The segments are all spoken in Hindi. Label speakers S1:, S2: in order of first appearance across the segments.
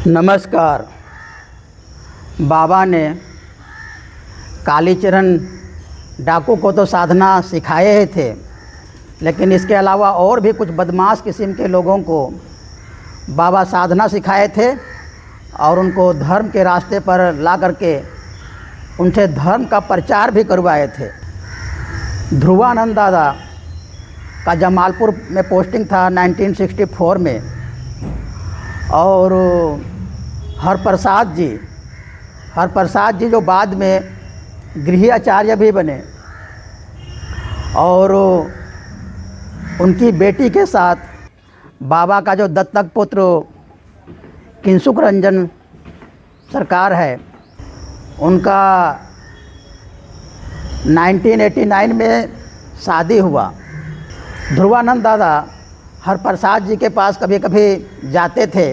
S1: नमस्कार। बाबा ने कालीचरण डाकू को तो साधना सिखाए ही थे, लेकिन इसके अलावा और भी कुछ बदमाश किस्म के लोगों को बाबा साधना सिखाए थे और उनको धर्म के रास्ते पर ला करके उनसे धर्म का प्रचार भी करवाए थे। ध्रुवानंद दादा का जमालपुर में पोस्टिंग था 1964 में, और हरप्रसाद जी जो बाद में गृह आचार्य भी बने, और उनकी बेटी के साथ बाबा का जो दत्तक पुत्र किंसुक रंजन सरकार है, उनका 1989 में शादी हुआ। ध्रुवानंद दादा हरप्रसाद जी के पास कभी कभी जाते थे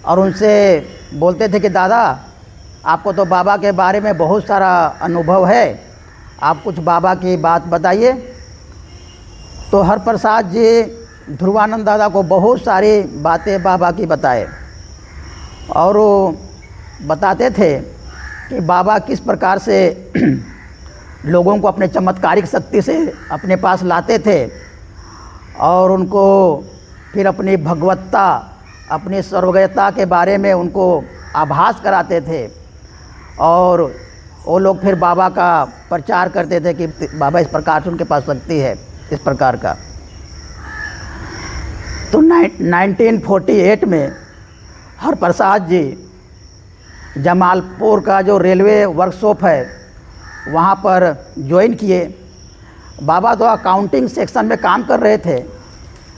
S1: और उनसे बोलते थे कि दादा, आपको तो बाबा के बारे में बहुत सारा अनुभव है, आप कुछ बाबा की बात बताइए। तो हरप्रसाद जी ध्रुवानंद दादा को बहुत सारी बातें बाबा की बताए, और वो बताते थे कि बाबा किस प्रकार से लोगों को अपने चमत्कारिक शक्ति से अपने पास लाते थे और उनको फिर अपनी भगवत्ता, अपनी सर्वज्ञता के बारे में उनको आभास कराते थे, और वो लोग फिर बाबा का प्रचार करते थे कि बाबा इस प्रकार से उनके पास शक्ति है, इस प्रकार का। तो 1948 में हरप्रसाद जी जमालपुर का जो रेलवे वर्कशॉप है वहाँ पर ज्वाइन किए। बाबा तो अकाउंटिंग सेक्शन में काम कर रहे थे,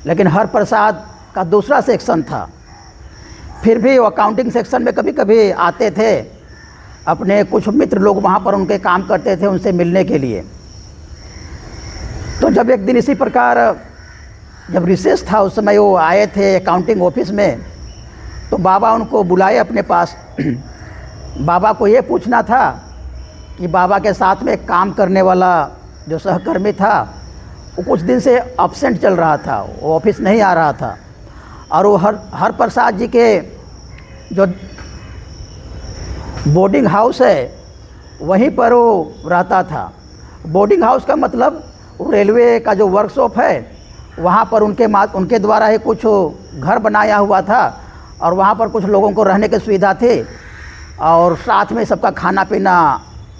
S1: लेकिन हरप्रसाद का दूसरा सेक्शन था। फिर भी वो अकाउंटिंग सेक्शन में कभी कभी आते थे, अपने कुछ मित्र लोग वहाँ पर उनके काम करते थे, उनसे मिलने के लिए। तो जब एक दिन इसी प्रकार जब रिसेस था, उस समय वो आए थे अकाउंटिंग ऑफिस में, तो बाबा उनको बुलाए अपने पास। बाबा को ये पूछना था कि बाबा के साथ में काम करने वाला जो सहकर्मी था वो कुछ दिन से एब्सेंट चल रहा था, वो ऑफिस नहीं आ रहा था, और वो हरप्रसाद जी के जो बोर्डिंग हाउस है वहीं पर वो रहता था। बोर्डिंग हाउस का मतलब रेलवे का जो वर्कशॉप है वहाँ पर उनके द्वारा ही कुछ घर बनाया हुआ था, और वहाँ पर कुछ लोगों को रहने की सुविधा थी, और साथ में सबका खाना पीना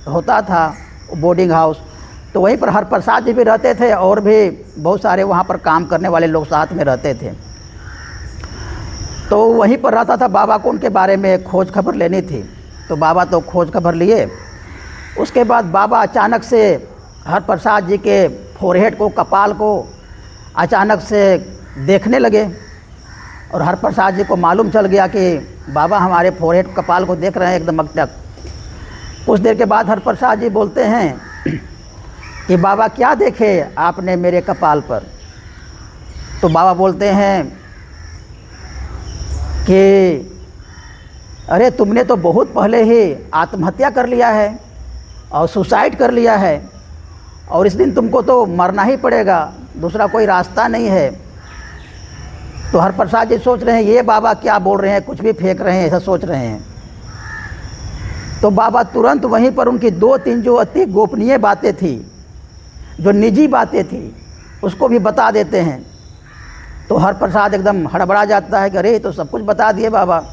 S1: होता था बोर्डिंग हाउस। तो वहीं पर हरप्रसाद जी भी रहते थे, और भी बहुत सारे वहाँ पर काम करने वाले लोग साथ में रहते थे। तो वहीं पर रहता था। बाबा को उनके बारे में खोज खबर लेनी थी, तो बाबा तो खोज खबर लिए। उसके बाद बाबा अचानक से हरप्रसाद जी के फोरहेड को, कपाल को अचानक से देखने लगे, और हरप्रसाद जी को मालूम चल गया कि बाबा हमारे फोरहेड कपाल को देख रहे हैं एकदम अकटक। कुछ देर के बाद हरप्रसाद जी बोलते हैं कि बाबा क्या देखे आपने मेरे कपाल पर? तो बाबा बोलते हैं कि अरे तुमने तो बहुत पहले ही आत्महत्या कर लिया है और सुसाइड कर लिया है, और इस दिन तुमको तो मरना ही पड़ेगा, दूसरा कोई रास्ता नहीं है। तो हरप्रसाद जी सोच रहे हैं ये बाबा क्या बोल रहे हैं, कुछ भी फेंक रहे हैं, ऐसा सोच रहे हैं। तो बाबा तुरंत वहीं पर उनकी 2-3 जो अति गोपनीय बातें थी, जो निजी बातें थी, उसको भी बता देते हैं। तो हरप्रसाद एकदम हड़बड़ा जाता है कि अरे तो सब कुछ बता दिए बाबा,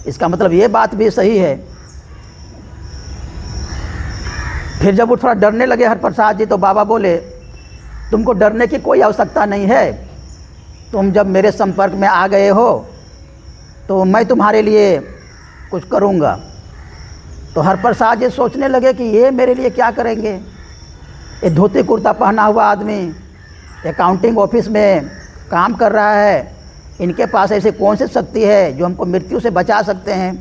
S1: इसका मतलब ये बात भी सही है। फिर जब वो थोड़ा डरने लगे हरप्रसाद जी, तो बाबा बोले तुमको डरने की कोई आवश्यकता नहीं है, तुम जब मेरे संपर्क में आ गए हो तो मैं तुम्हारे लिए कुछ करूँगा। तो हरप्रसाद जी सोचने लगे कि ये मेरे लिए क्या करेंगे, ये धोती कुर्ता पहना हुआ आदमी अकाउंटिंग ऑफिस में काम कर रहा है, इनके पास ऐसी कौन सी शक्ति है जो हमको मृत्यु से बचा सकते हैं,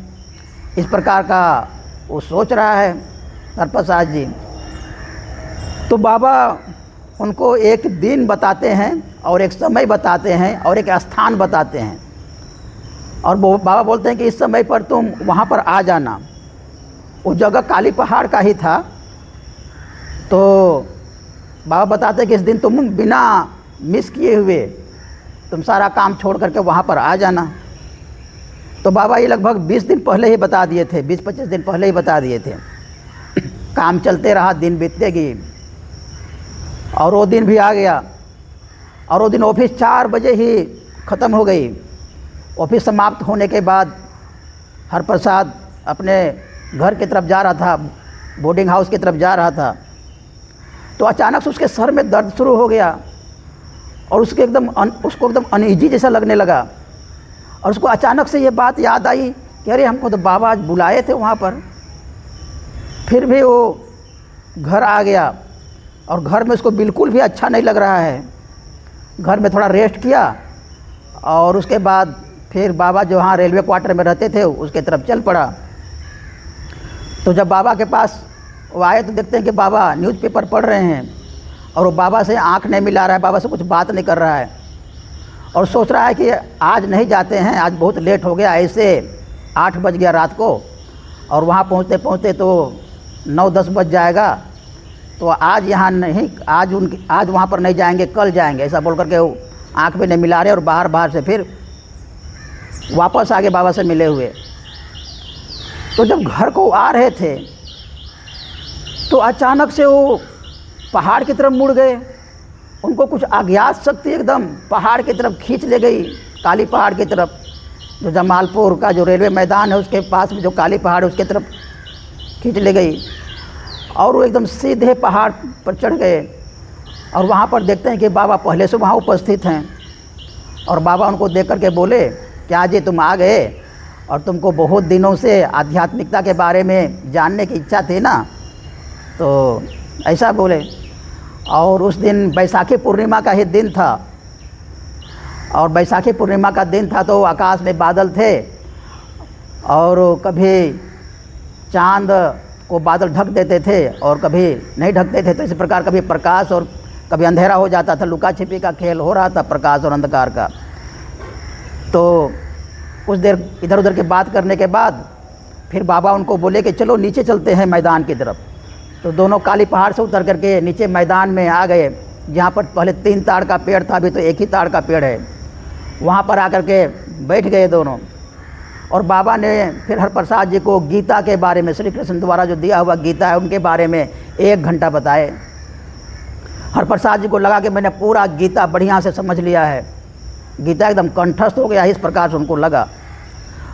S1: इस प्रकार का वो सोच रहा है हरप्रसाद जी। तो बाबा उनको एक दिन बताते हैं और एक समय बताते हैं और एक स्थान बताते हैं, और बाबा बोलते हैं कि इस समय पर तुम वहाँ पर आ जाना। उस जगह काली पहाड़ का ही था। तो बाबा बताते हैं कि इस दिन तुम बिना मिस किए हुए तुम सारा काम छोड़ करके वहाँ पर आ जाना। तो तो बाबा ये लगभग 20 दिन पहले ही बता दिए थे, 20-25 दिन पहले ही बता दिए थे। काम चलते रहा, दिन बीतते गई और वो दिन भी आ गया। और वो दिन ऑफिस 4 बजे ही ख़त्म हो गई। ऑफिस समाप्त होने के बाद हरप्रसाद अपने घर की तरफ जा रहा था, बोर्डिंग हाउस की तरफ जा रहा था, तो अचानक से उसके सर में दर्द शुरू हो गया और उसको एकदम अनईजी जैसा लगने लगा। और उसको अचानक से ये बात याद आई कि अरे हमको तो बाबा आज बुलाए थे वहाँ पर। फिर भी वो घर आ गया और घर में उसको बिल्कुल भी अच्छा नहीं लग रहा है। घर में थोड़ा रेस्ट किया और उसके बाद फिर बाबा जो वहाँ रेलवे क्वार्टर में रहते थे उसके तरफ चल पड़ा। तो जब बाबा के पास वो आए तो देखते हैं कि बाबा न्यूज़पेपर पढ़ रहे हैं और वो बाबा से आंख नहीं मिला रहा है, बाबा से कुछ बात नहीं कर रहा है और सोच रहा है कि आज नहीं जाते हैं, आज बहुत लेट हो गया, ऐसे 8 बज गया रात को और वहाँ पहुँचते पहुँचते तो 9-10 बज जाएगा, तो आज यहाँ नहीं, आज वहाँ पर नहीं जाएंगे, कल जाएंगे, ऐसा बोल करके वो आँख भी नहीं मिला रहे और बाहर से फिर वापस आगे बाबा से मिले हुए। तो जब घर को आ रहे थे तो अचानक से वो पहाड़ की तरफ मुड़ गए। उनको कुछ अज्ञात शक्ति एकदम पहाड़ की तरफ खींच ले गई, काली पहाड़ की तरफ, जो जमालपुर का जो रेलवे मैदान है उसके पास में जो काली पहाड़ है उसके तरफ खींच ले गई और वो एकदम सीधे पहाड़ पर चढ़ गए। और वहाँ पर देखते हैं कि बाबा पहले से वहाँ उपस्थित हैं और बाबा उनको देख कर के बोले, क्या जी तुम आ गए और तुमको बहुत दिनों से आध्यात्मिकता के बारे में जानने की इच्छा थी ना, तो ऐसा बोले। और उस दिन बैसाखी पूर्णिमा का ही दिन था और बैसाखी पूर्णिमा का दिन था तो आकाश में बादल थे और कभी चांद को बादल ढक देते थे और कभी नहीं ढकते थे, तो इस प्रकार कभी प्रकाश और कभी अंधेरा हो जाता था। लुका छिपी का खेल हो रहा था प्रकाश और अंधकार का। तो कुछ देर इधर उधर की बात करने के बाद फिर बाबा उनको बोले कि चलो नीचे चलते हैं मैदान की तरफ। तो दोनों काली पहाड़ से उतर करके नीचे मैदान में आ गए, जहाँ पर पहले 3 ताड़ का पेड़ था, अभी तो 1 ही ताड़ का पेड़ है। वहाँ पर आकर के बैठ गए दोनों और बाबा ने फिर हरप्रसाद जी को गीता के बारे में, श्री कृष्ण द्वारा जो दिया हुआ गीता है उनके बारे में 1 घंटा बताए। हरप्रसाद जी को लगा कि मैंने पूरा गीता बढ़िया से समझ लिया है, गीता एकदम कंठस्थ हो गया, इस प्रकार से उनको लगा।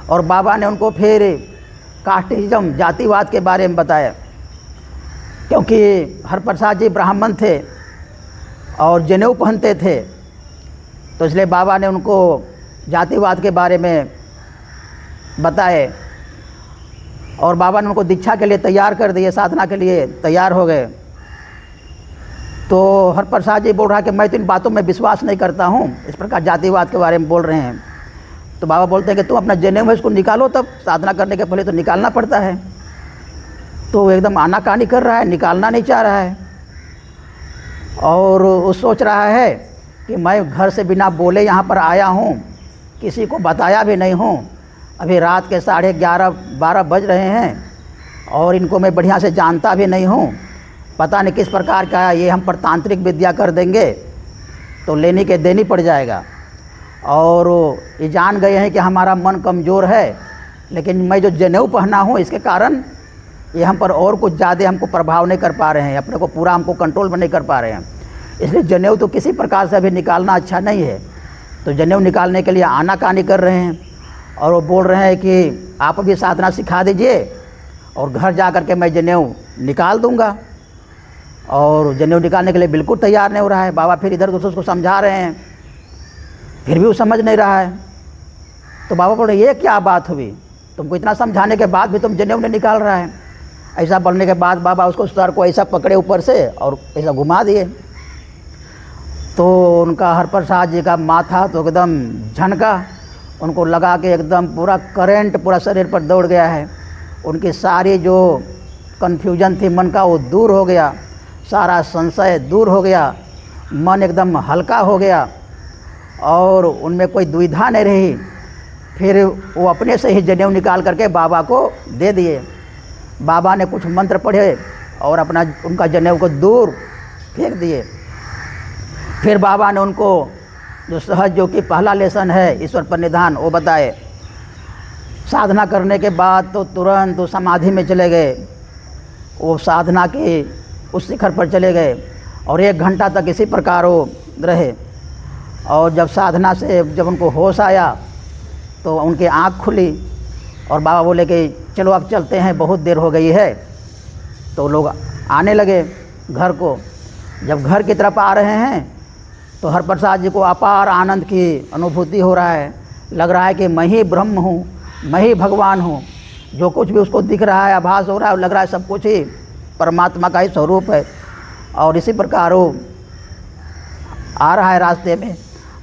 S1: और बाबा ने उनको फिर कास्टिज्म, जातिवाद के बारे में बताया, क्योंकि हरप्रसाद जी ब्राह्मण थे और जनेऊ पहनते थे, तो इसलिए बाबा ने उनको जातिवाद के बारे में बताए और बाबा ने उनको दीक्षा के लिए तैयार कर दिए, साधना के लिए तैयार हो गए। तो हरप्रसाद जी बोल रहा है कि मैं तो इन बातों में विश्वास नहीं करता हूँ, इस प्रकार जातिवाद के बारे में बोल रहे हैं। तो बाबा बोलते हैं कि तुम अपना जनेऊ है इसको निकालो, तब साधना करने के पहले तो निकालना पड़ता है। तो वो एकदम आनाकानी कर रहा है, निकालना नहीं चाह रहा है और वो सोच रहा है कि मैं घर से बिना बोले यहाँ पर आया हूँ, किसी को बताया भी नहीं हूँ, अभी रात के 11:30-12 बज रहे हैं और इनको मैं बढ़िया से जानता भी नहीं हूँ, पता नहीं किस प्रकार का ये हम पर तांत्रिक विद्या कर देंगे तो लेने के देनी पड़ जाएगा। और ये जान गए हैं कि हमारा मन कमज़ोर है, लेकिन मैं जो जनेऊ पहना हूँ इसके कारण ये हम पर और कुछ ज़्यादा हमको प्रभाव नहीं कर पा रहे हैं, अपने को पूरा हमको कंट्रोल में नहीं कर पा रहे हैं, इसलिए जनेऊ तो किसी प्रकार से अभी निकालना अच्छा नहीं है। तो जनेऊ निकालने के लिए आनाकानी कर रहे हैं और वो बोल रहे हैं कि आप भी साधना सिखा दीजिए और घर जा कर के मैं जनेऊ निकाल दूँगा। और जनेऊ निकालने के लिए बिल्कुल तैयार नहीं हो रहा है। बाबा फिर इधर उधर उसको समझा रहे हैं, फिर भी वो समझ नहीं रहा है। तो बाबा बोल रहे ये क्या बात हुई, तुमको इतना समझाने के बाद भी तुम जनेऊ नहीं निकाल रहा है। ऐसा बोलने के बाद बाबा उसको सर को ऐसा पकड़े ऊपर से और ऐसा घुमा दिए। तो उनका हरप्रसाद जी का माथा तो एकदम झनका, उनको लगा कि एकदम पूरा करंट पूरा शरीर पर दौड़ गया है। उनकी सारी जो कन्फ्यूजन थी मन का वो दूर हो गया, सारा संशय दूर हो गया, मन एकदम हल्का हो गया और उनमें कोई दुविधा नहीं रही। फिर वो अपने से ही जनेऊ निकाल करके बाबा को दे दिए। बाबा ने कुछ मंत्र पढ़े और अपना उनका जनेऊ को दूर फेंक दिए। फिर बाबा ने उनको जो सहज जो कि पहला लेसन है ईश्वर पर निधान वो बताए साधना करने के बाद तो तुरंत वो समाधि में चले गए। वो साधना के उस शिखर पर चले गए और 1 घंटा तक इसी प्रकार वो रहे। और जब साधना से जब उनको होश आया तो उनकी आँख खुली और बाबा बोले कि चलो अब चलते हैं, बहुत देर हो गई है। तो लोग आने लगे घर को। जब घर की तरफ आ रहे हैं तो हरप्रसाद जी को अपार आनंद की अनुभूति हो रहा है। लग रहा है कि मैं ही ब्रह्म हूँ, मैं ही भगवान हूँ। जो कुछ भी उसको दिख रहा है, आभास हो रहा है, लग रहा है सब कुछ ही परमात्मा का ही स्वरूप है। और इसी प्रकार वो आ रहा है रास्ते में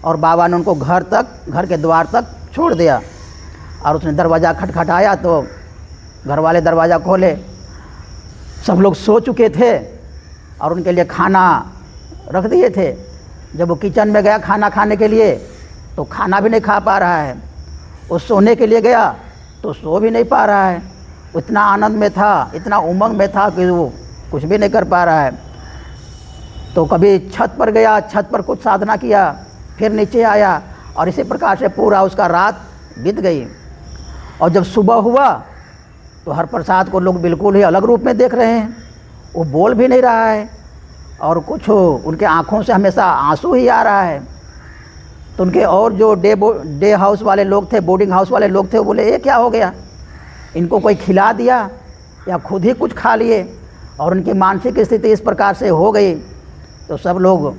S1: और बाबा ने उनको घर के द्वार तक छोड़ दिया। और उसने दरवाज़ा खटखटाया तो घर वाले दरवाज़ा खोले। सब लोग सो चुके थे और उनके लिए खाना रख दिए थे। जब वो किचन में गया खाना खाने के लिए तो खाना भी नहीं खा पा रहा है। वो सोने के लिए गया तो सो भी नहीं पा रहा है। इतना आनंद में था, इतना उमंग में था कि वो कुछ भी नहीं कर पा रहा है। तो कभी छत पर गया, छत पर कुछ साधना किया, फिर नीचे आया और इसी प्रकार से पूरा उसका रात बीत गई। और जब सुबह हुआ तो हरप्रसाद को लोग बिल्कुल ही अलग रूप में देख रहे हैं। वो बोल भी नहीं रहा है और कुछ उनके आँखों से हमेशा आंसू ही आ रहा है। तो उनके और जो डे हाउस वाले लोग थे, बोर्डिंग हाउस वाले लोग थे, वो बोले ये क्या हो गया, इनको कोई खिला दिया या खुद ही कुछ खा लिए। और उनकी मानसिक स्थिति इस प्रकार से हो गई तो सब लोग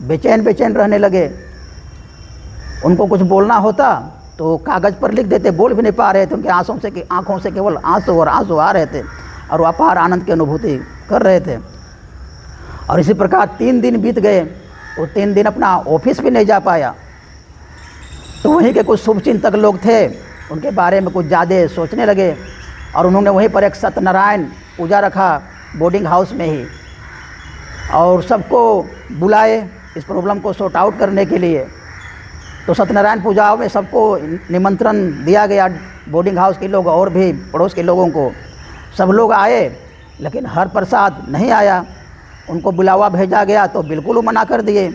S1: बेचैन रहने लगे। उनको कुछ बोलना होता तो कागज़ पर लिख देते, बोल भी नहीं पा रहे थे। उनके आँखों से केवल आंसू और आंसू आ रहे थे और वो अपार आनंद की अनुभूति कर रहे थे। और इसी प्रकार 3 दिन बीत गए। वो 3 दिन अपना ऑफिस भी नहीं जा पाया। तो वहीं के कुछ शुभचिंतक लोग थे, उनके बारे में कुछ ज़्यादा सोचने लगे और उन्होंने वहीं पर एक सत्यनारायण पूजा रखा बोर्डिंग हाउस में ही और सबको बुलाए इस प्रॉब्लम को सॉर्ट आउट करने के लिए। तो सत्यनारायण पूजा में सबको निमंत्रण दिया गया, बोर्डिंग हाउस के लोग और भी पड़ोस के लोगों को। सब लोग आए लेकिन हरप्रसाद नहीं आया। उनको बुलावा भेजा गया तो बिल्कुल वो मना कर दिए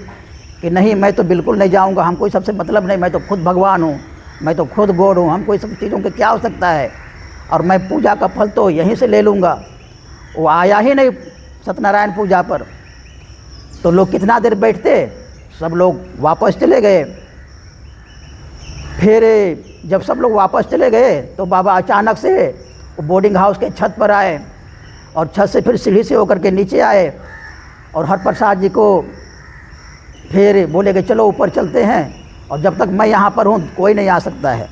S1: कि नहीं, मैं तो बिल्कुल नहीं जाऊंगा, हमको इस सबसे मतलब नहीं, मैं तो खुद भगवान हूँ, मैं तो खुद गॉड हूँ, हमको इस सब चीज़ों के क्या हो सकता है और मैं पूजा का फल तो यहीं से ले लूँगा। वो आया ही नहीं सत्यनारायण पूजा पर। तो लोग कितना देर बैठते, सब लोग वापस चले गए। फिर जब सब लोग वापस चले गए तो बाबा अचानक से बोर्डिंग हाउस के छत पर आए और छत से फिर सीढ़ी से होकर के नीचे आए और हरप्रसाद जी को फिर बोले कि चलो ऊपर चलते हैं और जब तक मैं यहाँ पर हूँ कोई नहीं आ सकता है।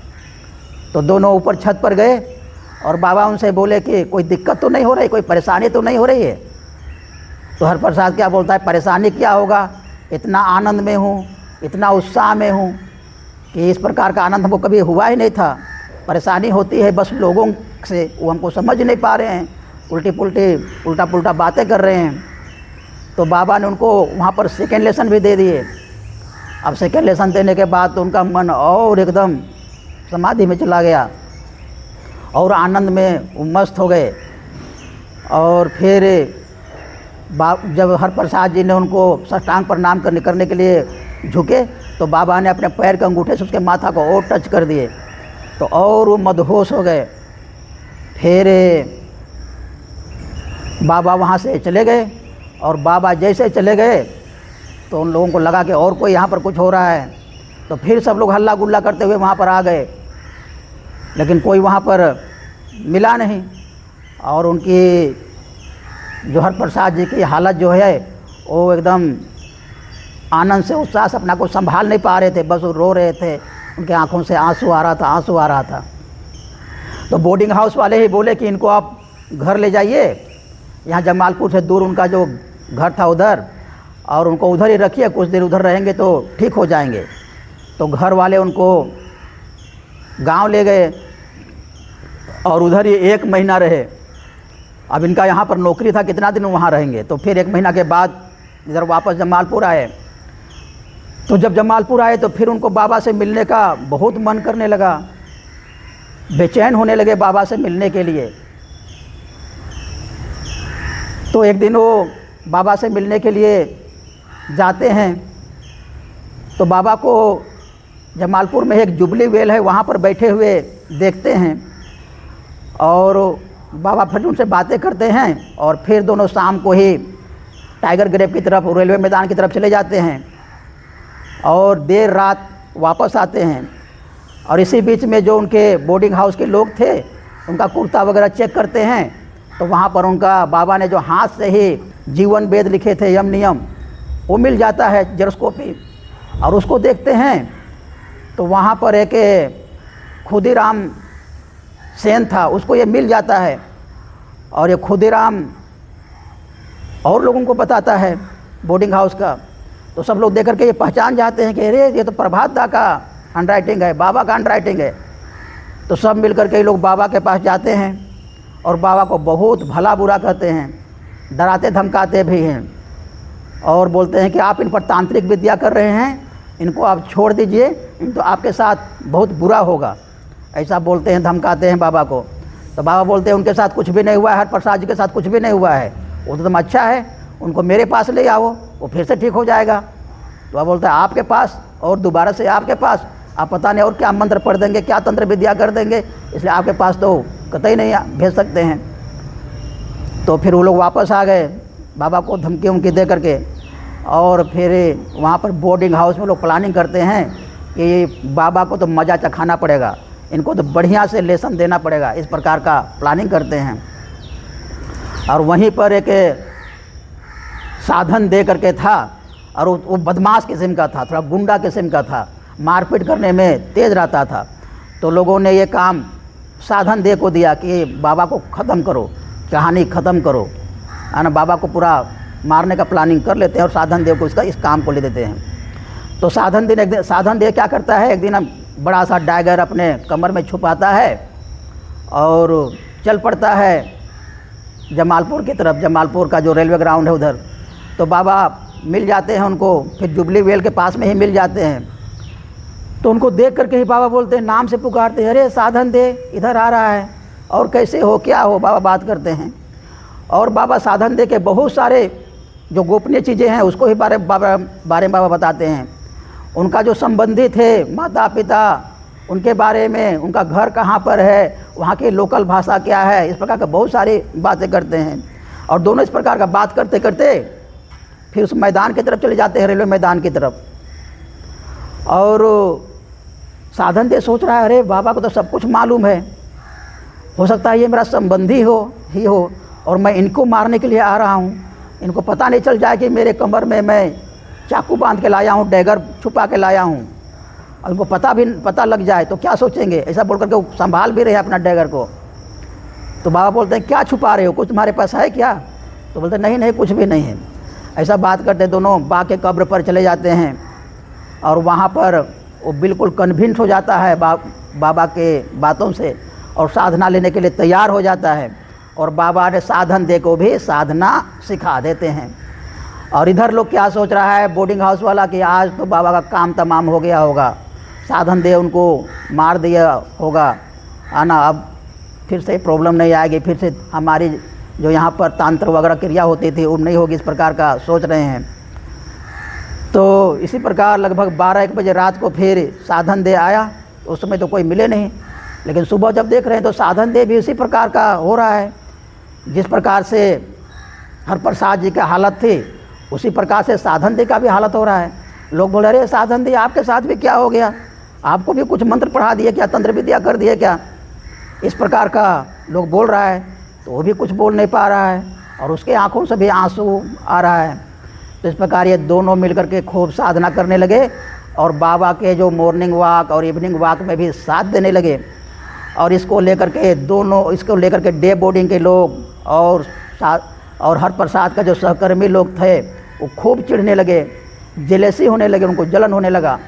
S1: तो दोनों ऊपर छत पर गए और बाबा उनसे बोले कि कोई दिक्कत तो नहीं हो रही, कोई परेशानी तो नहीं हो रही है। तो हरप्रसाद क्या बोलता है, परेशानी क्या होगा, इतना आनंद में हूँ, इतना उत्साह में हूँ कि इस प्रकार का आनंद हमको कभी हुआ ही नहीं था। परेशानी होती है बस लोगों से, वो हमको समझ नहीं पा रहे हैं, उल्टा पुल्टा बातें कर रहे हैं। तो बाबा ने उनको वहाँ पर सेकेंड लेसन भी दे दिए। अब सेकेंड लेसन देने के बाद तो उनका मन और एकदम समाधि में चला गया और आनंद में मस्त हो गए। और फिर जब हरप्रसाद जी ने उनको साष्टांग प्रणाम करने के लिए झुके तो बाबा ने अपने पैर के अंगूठे से उसके माथा को और टच कर दिए तो और वो मदहोश हो गए। फिर बाबा वहाँ से चले गए और बाबा जैसे चले गए तो उन लोगों को लगा कि और कोई यहाँ पर कुछ हो रहा है। तो फिर सब लोग हल्ला गुल्ला करते हुए वहाँ पर आ गए लेकिन कोई वहाँ पर मिला नहीं। और उनकी जो हरप्रसाद जी की हालत जो है वो एकदम आनंद से, उत्साह से अपना को संभाल नहीं पा रहे थे, बस वो रो रहे थे, उनके आँखों से आंसू आ रहा था। तो बोर्डिंग हाउस वाले ही बोले कि इनको आप घर ले जाइए, यहाँ जमालपुर से दूर उनका जो घर था उधर, और उनको उधर ही रखिए, कुछ देर उधर रहेंगे तो ठीक हो जाएंगे। तो घर वाले उनको गांव ले गए और उधर ही 1 महीना रहे। अब इनका यहाँ पर नौकरी था, कितना दिन वहाँ रहेंगे। तो फिर 1 महीना के बाद इधर वापस जमालपुर आए। तो जब जमालपुर आए तो फिर उनको बाबा से मिलने का बहुत मन करने लगा, बेचैन होने लगे बाबा से मिलने के लिए। तो एक दिन वो बाबा से मिलने के लिए जाते हैं तो बाबा को जमालपुर में एक जुबली वेल है, वहाँ पर बैठे हुए देखते हैं और बाबा फिर उनसे बातें करते हैं और फिर दोनों शाम को ही टाइगर ग्रेव की तरफ, रेलवे मैदान की तरफ चले जाते हैं और देर रात वापस आते हैं। और इसी बीच में जो उनके बोर्डिंग हाउस के लोग थे उनका कुर्ता वगैरह चेक करते हैं, तो वहाँ पर उनका बाबा ने जो हाथ से ही जीवन वेद लिखे थे, यम नियम, वो मिल जाता है जेरोस्कोपी। और उसको देखते हैं तो वहाँ पर एक खुदीराम सेन था, उसको ये मिल जाता है। और ये खुदीराम और लोगों को बताता है बोर्डिंग हाउस का, तो सब लोग देख करके ये पहचान जाते हैं कि अरे ये तो प्रभात दा का हैंड राइटिंग है, बाबा का हैंड राइटिंग है। तो सब मिल कर के लोग बाबा के पास जाते हैं और बाबा को बहुत भला बुरा कहते हैं, डराते धमकाते भी हैं और बोलते हैं कि आप इन पर तांत्रिक विद्या कर रहे हैं, इनको आप छोड़ दीजिए, इन तो आपके साथ बहुत बुरा होगा, ऐसा बोलते हैं, धमकाते हैं बाबा को। तो बाबा बोलते हैं उनके साथ कुछ भी नहीं हुआ है, हरप्रसाद जी के साथ कुछ भी नहीं हुआ है, वो तो तुम अच्छा है, उनको मेरे पास ले आओ, वो फिर से ठीक हो जाएगा। तो बाबा बोलते हैं आपके पास और दोबारा से आपके पास, आप पता नहीं और क्या मंत्र पढ़ देंगे, क्या तंत्र विद्या कर देंगे, इसलिए आपके पास तो कतई नहीं भेज सकते हैं। तो फिर वो लोग वापस आ गए बाबा को धमकी उमकी दे करके, और फिर वहाँ पर बोर्डिंग हाउस में लोग प्लानिंग करते हैं कि बाबा को तो मज़ा चखाना पड़ेगा, इनको तो बढ़िया से लेसन देना पड़ेगा, इस प्रकार का प्लानिंग करते हैं। और वहीं पर एक साधन दे करके था और वो बदमाश किस्म का था, थोड़ा गुंडा किस्म का था, मारपीट करने में तेज़ रहता था। तो लोगों ने ये काम साधन दे को दिया कि बाबा को ख़त्म करो, कहानी ख़त्म करो, है ना, बाबा को पूरा मारने का प्लानिंग कर लेते हैं और साधन देव को इसका इस काम को ले देते हैं। तो साधन देव क्या करता है, एक दिन बड़ा सा डायगर अपने कमर में छुपाता है और चल पड़ता है जमालपुर की तरफ, जमालपुर का जो रेलवे ग्राउंड है उधर। तो बाबा मिल जाते हैं उनको, फिर जुबली वेल के पास में ही मिल जाते हैं। तो उनको देख करके ही बाबा बोलते हैं, नाम से पुकारते हैं, अरे साधन दे इधर आ रहा है, और कैसे हो, क्या हो, बाबा बात करते हैं। और बाबा साधन दे के बहुत सारे जो गोपनीय चीज़ें हैं उसको ही बारे में बाबा बताते हैं। उनका जो संबंधी थे, माता पिता, उनके बारे में, उनका घर कहाँ पर है, वहाँ की लोकल भाषा क्या है, इस प्रकार का बहुत सारी बातें करते हैं। और दोनों इस प्रकार का बात करते करते फिर उस मैदान की तरफ चले जाते हैं, रेलवे मैदान की तरफ। और साधन दे सोच रहा है, अरे बाबा को तो सब कुछ मालूम है, हो सकता है ये मेरा संबंधी हो और मैं इनको मारने के लिए आ रहा हूँ, इनको पता नहीं चल जाए कि मेरे कमर में मैं चाकू बांध के लाया हूँ, डैगर छुपा के लाया हूँ, और उनको पता लग जाए तो क्या सोचेंगे, ऐसा बोल करके वो संभाल भी रहे अपना डैगर को। तो बाबा बोलते हैं क्या छुपा रहे हो, कुछ तुम्हारे पास है क्या? तो बोलते नहीं कुछ भी नहीं है। ऐसा बात करते दोनों बा के कब्र पर चले जाते हैं और वहाँ पर वो बिल्कुल कन्विंस हो जाता है बाबा के बातों से और साधना लेने के लिए तैयार हो जाता है। और बाबा ने साधन दे को भी साधना सिखा देते हैं। और इधर लोग क्या सोच रहा है बोर्डिंग हाउस वाला कि आज तो बाबा का काम तमाम हो गया होगा, साधन दे उनको मार दिया होगा, है ना, अब फिर से प्रॉब्लम नहीं आएगी, फिर से हमारी जो यहाँ पर तंत्र वगैरह क्रिया होती थी वो नहीं होगी, इस प्रकार का सोच रहे हैं। तो इसी प्रकार लगभग 12-1 बजे रात को फिर साधन दे आया। उस समय तो कोई मिले नहीं, लेकिन सुबह जब देख रहे हैं तो साधन दे भी इसी प्रकार का हो रहा है, जिस प्रकार से हरप्रसाद जी की हालत थी उसी प्रकार से साधन दे का भी हालत हो रहा है। लोग बोल रहे साधन दे आपके साथ भी क्या हो गया, आपको भी कुछ मंत्र पढ़ा दिए क्या, तंत्र विद्या कर दिए क्या, इस प्रकार का लोग बोल रहा है। तो वो भी कुछ बोल नहीं पा रहा है और उसके आंखों से भी आंसू आ रहा है। तो इस प्रकार ये दोनों मिलकर के खूब साधना करने लगे और बाबा के जो मॉर्निंग वॉक और इवनिंग वॉक में भी साथ देने लगे। और इसको लेकर के डे बोर्डिंग के लोग और हरप्रसाद का जो सहकर्मी लोग थे वो खूब चिढ़ने लगे, जेलेसी होने लगे, उनको जलन होने लगा।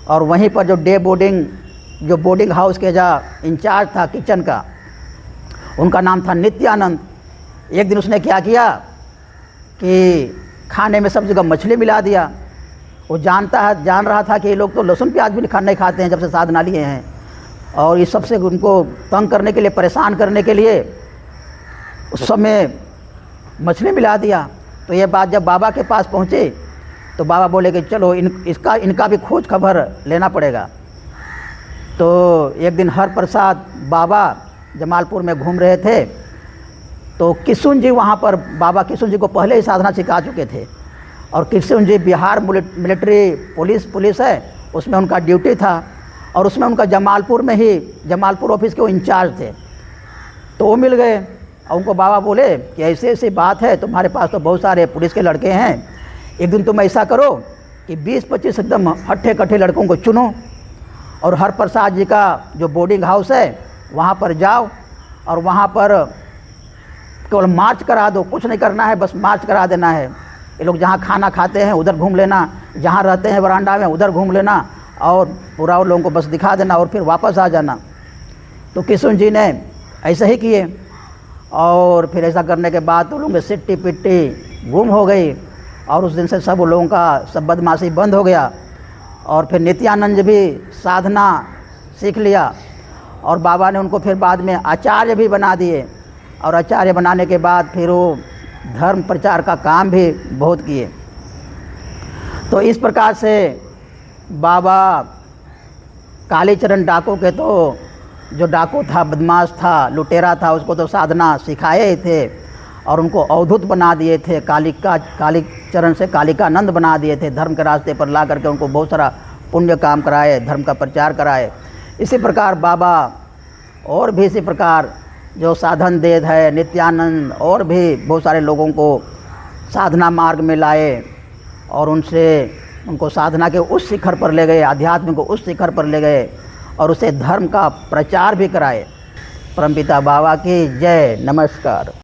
S1: और वहीं पर जो बोर्डिंग हाउस के जहाँ इंचार्ज था किचन का, उनका नाम था नित्यानंद। एक दिन उसने क्या किया कि खाने में सब जगह मछली मिला दिया। वो जान रहा था कि ये लोग तो लहसुन प्याज भी नहीं खाते हैं जब से साधना लिए हैं, और इस सबसे उनको तंग करने के लिए, परेशान करने के लिए उस समय मछली मिला दिया। तो ये बात जब बाबा के पास पहुँचे तो बाबा बोले कि चलो इनका भी खोज खबर लेना पड़ेगा। तो एक दिन हर प्रसाद बाबा जमालपुर में घूम रहे थे, तो किशुन जी वहाँ पर, बाबा किशुन जी को पहले ही साधना सिखा चुके थे, और किशुन जी बिहार मिलिट्री पुलिस है, उसमें उनका ड्यूटी था, और उसमें उनका जमालपुर में ही, जमालपुर ऑफिस के वो इंचार्ज थे। तो वो मिल गए और उनको बाबा बोले कि ऐसी ऐसी बात है, तुम्हारे पास तो बहुत सारे पुलिस के लड़के हैं, एक दिन तुम ऐसा करो कि 20-25 एकदम हट्ठे कट्ठे लड़कों को चुनो और हर प्रसाद जी का जो बोर्डिंग हाउस है वहाँ पर जाओ, और वहाँ पर केवल मार्च करा दो, कुछ नहीं करना है, बस मार्च करा देना है। ये लोग जहाँ खाना खाते हैं उधर घूम लेना, जहाँ रहते हैं वरांडा में उधर घूम लेना, और पूरा उन लोगों को बस दिखा देना और फिर वापस आ जाना। तो किशुन जी ने ऐसा ही किए, और फिर ऐसा करने के बाद उन लोगों की सिट्टी पिट्टी गुम हो गई, और उस दिन से सब लोगों का सब बदमाशी बंद हो गया। और फिर नित्यानंद भी साधना सीख लिया, और बाबा ने उनको फिर बाद में आचार्य भी बना दिए, और आचार्य बनाने के बाद फिर वो धर्म प्रचार का काम भी बहुत किए। तो इस प्रकार से बाबा कालीचरण डाकू के, तो जो डाकू था, बदमाश था, लुटेरा था, उसको तो साधना सिखाए ही थे, और उनको अवधूत बना दिए थे, कालीचरण से कालिकानंद बना दिए थे, धर्म के रास्ते पर ला करके उनको बहुत सारा पुण्य काम कराए, धर्म का प्रचार कराए। इसी प्रकार बाबा और भी इसी प्रकार जो साधन देद है, नित्यानंद, और भी बहुत सारे लोगों को साधना मार्ग में लाए, और उनको साधना के उस शिखर पर ले गए, आध्यात्म को उस शिखर पर ले गए, और उसे धर्म का प्रचार भी कराए। परमपिता बाबा की जय। नमस्कार।